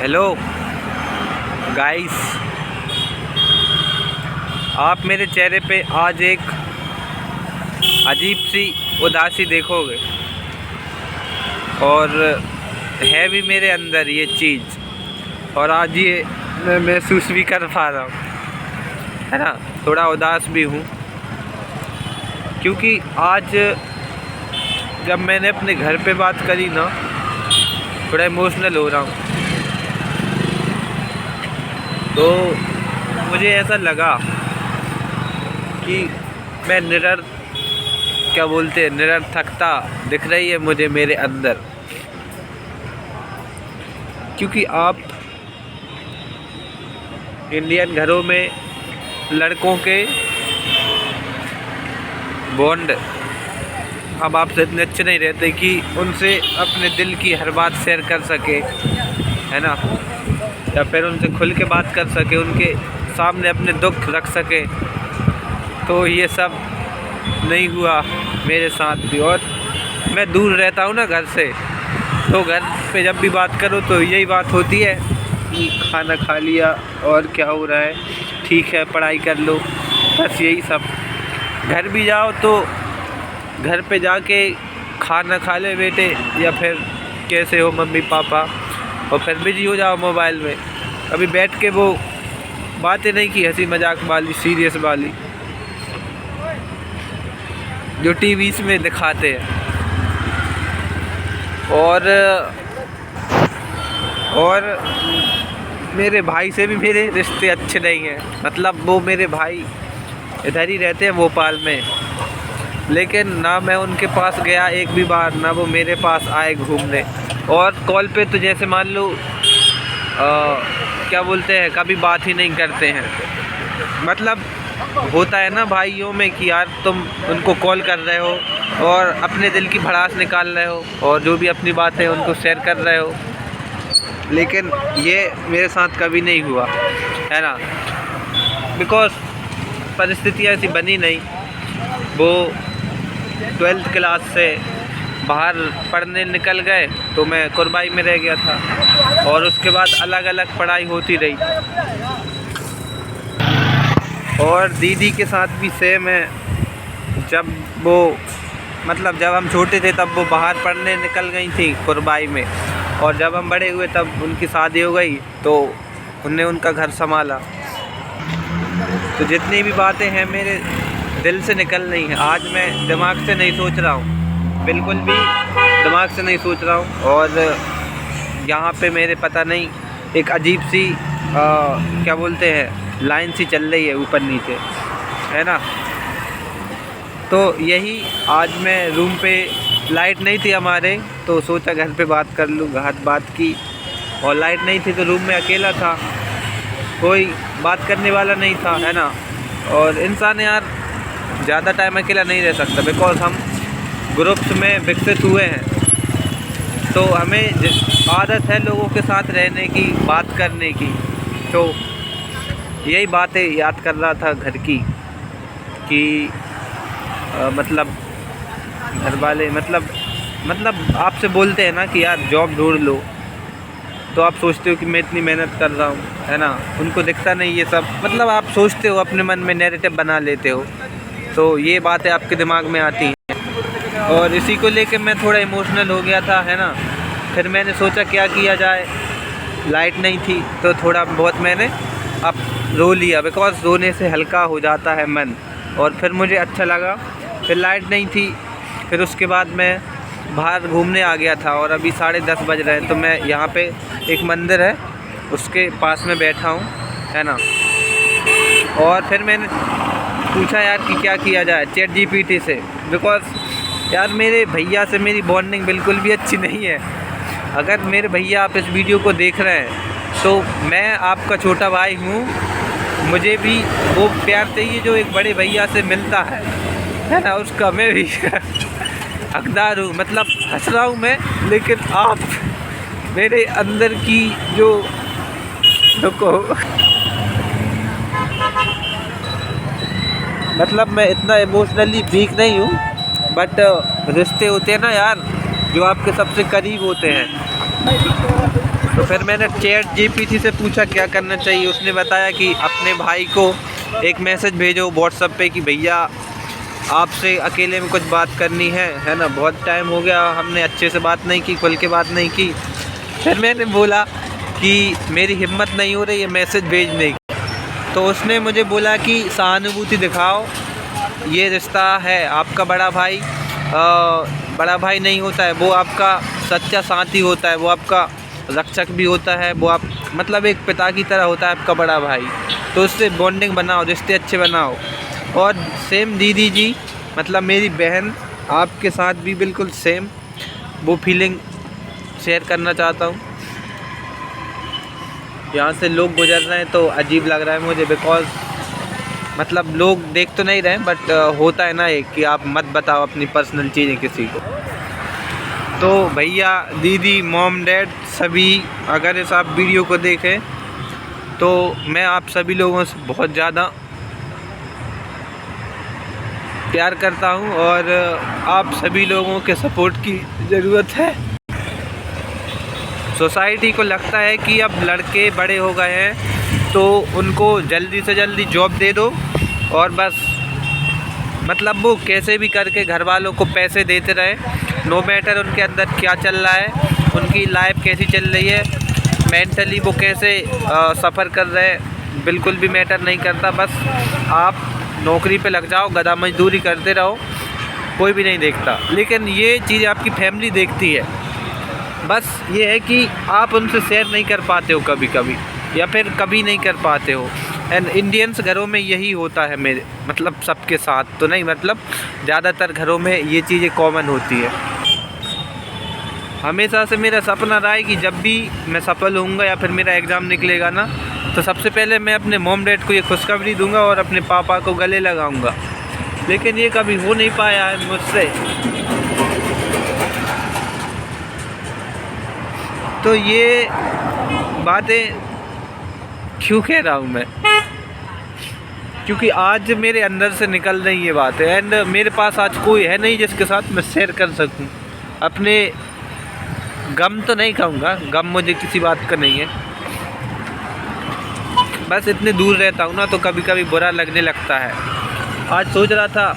Hello guys, आप मेरे चेहरे पे आज एक अजीब सी उदासी देखोगे और है भी मेरे अंदर ये चीज़, और आज ये मैं महसूस भी कर पा रहा हूँ, है ना। थोड़ा उदास भी हूँ क्योंकि आज जब मैंने अपने घर पे बात करी ना, थोड़ा इमोशनल हो रहा हूँ। तो मुझे ऐसा लगा कि मैं निरर्थकता दिख रही है मुझे मेरे अंदर, क्योंकि आप इंडियन घरों में लड़कों के बॉन्ड अब आपसे इतने अच्छे नहीं रहते कि उनसे अपने दिल की हर बात शेयर कर सके, है ना, या फिर उनसे खुल के बात कर सके, उनके सामने अपने दुख रख सके। तो ये सब नहीं हुआ मेरे साथ भी, और मैं दूर रहता हूँ ना घर से, तो घर पे जब भी बात करो तो यही बात होती है कि खाना खा लिया और क्या हो रहा है, ठीक है, पढ़ाई कर लो, बस यही सब। घर भी जाओ तो घर पे जाके खाना खा ले बेटे, या फिर कैसे हो मम्मी पापा, और फिर बिजी हो जाओ मोबाइल में। कभी बैठ के वो बातें नहीं की, हंसी मजाक वाली, सीरियस वाली, जो टीवीज़ में दिखाते हैं। और मेरे भाई से भी मेरे रिश्ते अच्छे नहीं हैं। मतलब वो मेरे भाई इधर ही रहते हैं भोपाल में, लेकिन ना मैं उनके पास गया एक भी बार, ना वो मेरे पास आए घूमने। और कॉल पे तो जैसे मान लो क्या बोलते हैं, कभी बात ही नहीं करते हैं। मतलब होता है ना भाइयों में कि यार तुम उनको कॉल कर रहे हो और अपने दिल की भड़ास निकाल रहे हो और जो भी अपनी बात है उनको शेयर कर रहे हो, लेकिन ये मेरे साथ कभी नहीं हुआ, है ना। बिकॉज परिस्थितियाँ ऐसी बनी नहीं। वो 12th क्लास से बाहर पढ़ने निकल गए तो मैं कुरबाई में रह गया था, और उसके बाद अलग अलग पढ़ाई होती रही। और दीदी के साथ भी सेम है। जब हम छोटे थे तब वो बाहर पढ़ने निकल गई थी कुरबाई में, और जब हम बड़े हुए तब उनकी शादी हो गई तो उनने उनका घर संभाला। तो जितनी भी बातें हैं मेरे दिल से निकल रही हैं। आज मैं दिमाग से नहीं सोच रहा हूँ, बिल्कुल भी दिमाग से नहीं सोच रहा हूँ। और यहाँ पे मेरे पता नहीं एक अजीब सी क्या बोलते हैं, लाइन सी चल रही है ऊपर नीचे, है ना। तो यही आज मैं रूम पे, लाइट नहीं थी हमारे, तो सोचा घर पे बात कर लूँ। बात की, और लाइट नहीं थी तो रूम में अकेला था, कोई बात करने वाला नहीं था, है ना। और इंसान यार ज़्यादा टाइम अकेला नहीं रह सकता, बिकॉज हम ग्रुप्स में विकसित हुए हैं, तो हमें आदत है लोगों के साथ रहने की, बात करने की। तो यही बातें याद कर रहा था घर की, कि मतलब घर वाले मतलब आपसे बोलते हैं ना कि यार जॉब ढूंढ लो, तो आप सोचते हो कि मैं इतनी मेहनत कर रहा हूँ, है ना। उनको दिखता नहीं ये सब, मतलब आप सोचते हो, अपने मन में नैरेटिव बना लेते हो, तो ये बातें आपके दिमाग में आती हैं। और इसी को लेकर मैं थोड़ा इमोशनल हो गया था, है ना। फिर मैंने सोचा क्या किया जाए, लाइट नहीं थी तो थोड़ा बहुत मैंने अब रो लिया, बिकॉज रोने से हल्का हो जाता है मन। और फिर मुझे अच्छा लगा। फिर लाइट नहीं थी, फिर उसके बाद मैं बाहर घूमने आ गया था, और अभी 10:30 बज रहे हैं। तो मैं यहाँ पे एक मंदिर है उसके पास में बैठा हूँ, है ना। और फिर मैंने पूछा यार कि क्या किया जाए ChatGPT से, बिकॉज यार मेरे भैया से मेरी बॉन्डिंग बिल्कुल भी अच्छी नहीं है। अगर मेरे भैया आप इस वीडियो को देख रहे हैं तो मैं आपका छोटा भाई हूँ, मुझे भी वो प्यार चाहिए जो एक बड़े भैया से मिलता है ना। उसका मैं भी हकदार हूँ। मतलब हंस रहा हूँ मैं, लेकिन आप मेरे अंदर की जो मतलब मैं इतना इमोशनली वीक नहीं हूँ, बट रिश्ते होते हैं ना यार, जो आपके सबसे करीब होते हैं, तो फिर मैंने चैट जीपीटी से पूछा क्या करना चाहिए। उसने बताया कि अपने भाई को एक मैसेज भेजो व्हाट्सएप पे कि भैया आपसे अकेले में कुछ बात करनी है ना, बहुत टाइम हो गया, हमने अच्छे से बात नहीं की, खुल के बात नहीं की। फिर मैंने बोला कि मेरी हिम्मत नहीं हो रही है मैसेज भेजने की। तो उसने मुझे बोला कि सहानुभूति दिखाओ, ये रिश्ता है, आपका बड़ा भाई बड़ा भाई नहीं होता है, वो आपका सच्चा साथी होता है, वो आपका रक्षक भी होता है, वो आप मतलब एक पिता की तरह होता है आपका बड़ा भाई। तो उससे बॉन्डिंग बनाओ, रिश्ते अच्छे बनाओ। और सेम दीदी जी मतलब मेरी बहन, आपके साथ भी बिल्कुल सेम वो फीलिंग शेयर करना चाहता हूँ। यहाँ से लोग गुजर रहे हैं तो अजीब लग रहा है मुझे, बिकॉज़ मतलब लोग देख तो नहीं रहे बट होता है ना एक कि आप मत बताओ अपनी पर्सनल चीज़ें किसी को। तो भैया दीदी मॉम डैड सभी अगर इस आप वीडियो को देखें तो मैं आप सभी लोगों से बहुत ज़्यादा प्यार करता हूं और आप सभी लोगों के सपोर्ट की ज़रूरत है। सोसाइटी को लगता है कि अब लड़के बड़े हो गए हैं तो उनको जल्दी से जल्दी जॉब दे दो और बस मतलब वो कैसे भी करके घर वालों को पैसे देते रहे, नो मैटर उनके अंदर क्या चल रहा है, उनकी लाइफ कैसी चल रही है, मेंटली वो कैसे सफ़र कर रहे हैं, बिल्कुल भी मैटर नहीं करता। बस आप नौकरी पे लग जाओ, गधा मजदूरी करते रहो, कोई भी नहीं देखता। लेकिन ये चीज़ आपकी फैमिली देखती है। बस ये है कि आप उनसे शेयर नहीं कर पाते हो कभी कभी, या फिर कभी नहीं कर पाते हो। एंड इंडियंस घरों में यही होता है, मेरे मतलब सबके साथ तो नहीं, मतलब ज़्यादातर घरों में ये चीज़ें कॉमन होती है। हमेशा से मेरा सपना रहा है कि जब भी मैं सफल होऊंगा या फिर मेरा एग्ज़ाम निकलेगा ना, तो सबसे पहले मैं अपने मॉम डैड को ये खुशखबरी दूंगा और अपने पापा को गले लगाऊंगा। लेकिन ये कभी हो नहीं पाया है मुझसे। तो ये बातें क्यों कह रहा हूँ मैं, क्योंकि आज मेरे अंदर से निकल रही ये बातें। एंड मेरे पास आज कोई है नहीं जिसके साथ मैं शेयर कर सकूँ अपने गम। तो नहीं कहूँगा गम, मुझे किसी बात का नहीं है, बस इतने दूर रहता हूँ ना तो कभी कभी बुरा लगने लगता है। आज सोच रहा था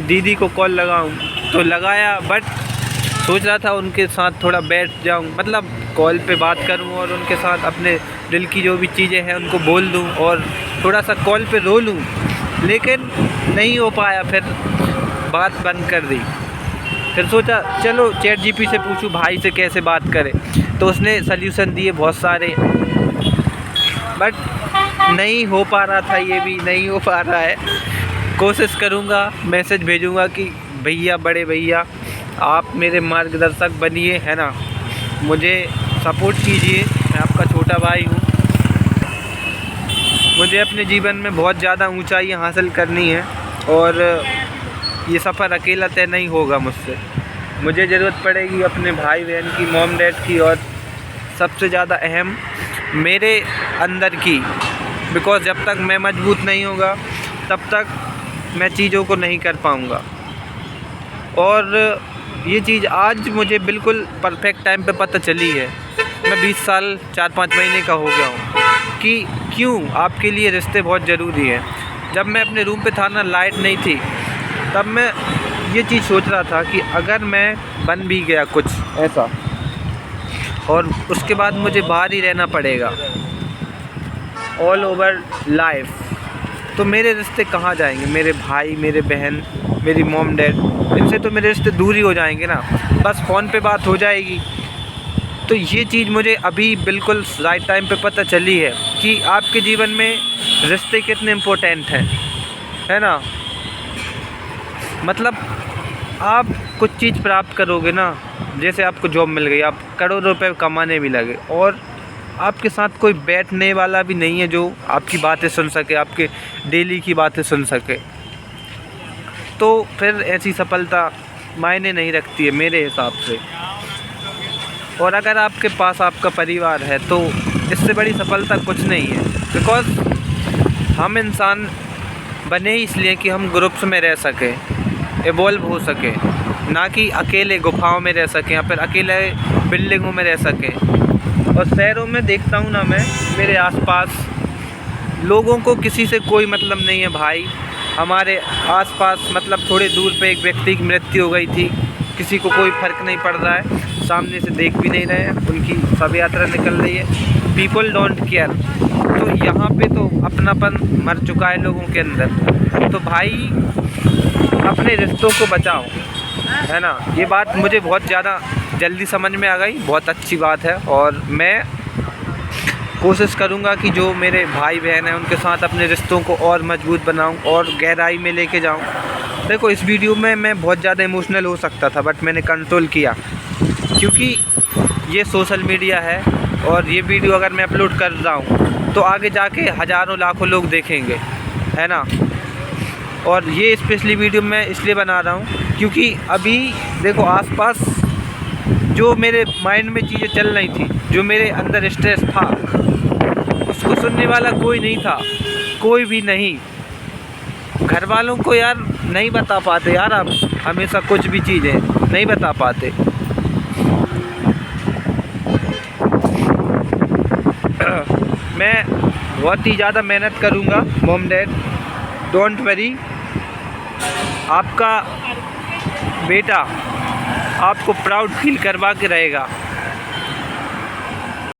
दीदी को कॉल लगाऊँ तो लगाया, बट सोच रहा था उनके साथ थोड़ा बैठ जाऊँ, मतलब कॉल पे बात करूँ और उनके साथ अपने दिल की जो भी चीज़ें हैं उनको बोल दूँ और थोड़ा सा कॉल पे रो लूँ, लेकिन नहीं हो पाया। फिर बात बंद कर दी। फिर सोचा चलो चैट जीपी से पूछूं भाई से कैसे बात करें, तो उसने सल्यूशन दिए बहुत सारे, बट नहीं हो पा रहा था, ये भी नहीं हो पा रहा है। कोशिश करूँगा, मैसेज भेजूँगा कि भैया बड़े भैया आप मेरे मार्गदर्शक बनिए, है ना, मुझे सपोर्ट कीजिए, मैं आपका छोटा भाई हूँ। मुझे अपने जीवन में बहुत ज़्यादा ऊंचाइयाँ हासिल करनी है और ये सफ़र अकेला तय नहीं होगा मुझसे। मुझे ज़रूरत पड़ेगी अपने भाई बहन की, मॉम डैड की, और सबसे ज़्यादा अहम मेरे अंदर की, बिकॉज़ जब तक मैं मजबूत नहीं होगा तब तक मैं चीज़ों को नहीं कर पाऊँगा। और ये चीज़ आज मुझे बिल्कुल परफेक्ट टाइम पे पता चली है। मैं 20 साल 4-5 महीने का हो गया हूँ कि क्यों आपके लिए रिश्ते बहुत ज़रूरी हैं। जब मैं अपने रूम पे था ना, लाइट नहीं थी, तब मैं ये चीज़ सोच रहा था कि अगर मैं बन भी गया कुछ ऐसा और उसके बाद मुझे बाहर ही रहना पड़ेगा ऑल ओवर लाइफ, तो मेरे रिश्ते कहाँ जाएंगे? मेरे भाई, मेरे बहन, मेरी मॉम डैड, इनसे तो मेरे रिश्ते दूर ही हो जाएंगे ना, बस फ़ोन पे बात हो जाएगी। तो ये चीज़ मुझे अभी बिल्कुल राइट टाइम पे पता चली है कि आपके जीवन में रिश्ते कितने इम्पोर्टेंट हैं, है ना। मतलब आप कुछ चीज़ प्राप्त करोगे ना, जैसे आपको जॉब मिल गई, आप करोड़ों रुपए कमाने भी लगे और आपके साथ कोई बैठने वाला भी नहीं है जो आपकी बातें सुन सके, आपके डेली की बातें सुन सके, तो फिर ऐसी सफलता मायने नहीं रखती है मेरे हिसाब से। और अगर आपके पास आपका परिवार है तो इससे बड़ी सफलता कुछ नहीं है, बिकॉज़ हम इंसान बने ही इसलिए कि हम ग्रुप्स में रह सकें, इवॉल्व हो सके, ना कि अकेले गुफाओं में रह सकें या फिर अकेले बिल्डिंगों में रह सकें। और शहरों में देखता हूँ ना मैं, मेरे आसपास लोगों को किसी से कोई मतलब नहीं है भाई। हमारे आसपास मतलब थोड़े दूर पे एक व्यक्ति की मृत्यु हो गई थी, किसी को कोई फ़र्क नहीं पड़ रहा है, सामने से देख भी नहीं रहे हैं, उनकी शव यात्रा निकल रही है, पीपल डोंट केयर। तो यहाँ पे तो अपनापन मर चुका है लोगों के अंदर। तो भाई अपने रिश्तों को बचाओ, है ना। ये बात मुझे बहुत ज़्यादा जल्दी समझ में आ गई, बहुत अच्छी बात है। और मैं कोशिश करूँगा कि जो मेरे भाई बहन हैं उनके साथ अपने रिश्तों को और मजबूत बनाऊँ और गहराई में लेके जाऊँ। देखो इस वीडियो में मैं बहुत ज़्यादा इमोशनल हो सकता था, बट मैंने कंट्रोल किया, क्योंकि ये सोशल मीडिया है और ये वीडियो अगर मैं अपलोड कर रहा हूँ तो आगे जाके हज़ारों लाखों लोग देखेंगे, है ना। और ये स्पेशली वीडियो मैं इसलिए बना रहा हूँ क्योंकि अभी देखो आसपास जो मेरे माइंड में चीज़ें चल रही थी, जो मेरे अंदर स्ट्रेस था, उसको सुनने वाला कोई नहीं था, कोई भी नहीं। घर वालों को यार नहीं बता पाते यार, आप हमेशा कुछ भी चीज़ें नहीं बता पाते। मैं बहुत ही ज़्यादा मेहनत करूँगा मॉम डैड, डोंट वरी। आपका बेटा आपको प्राउड फील करवा के रहेगा।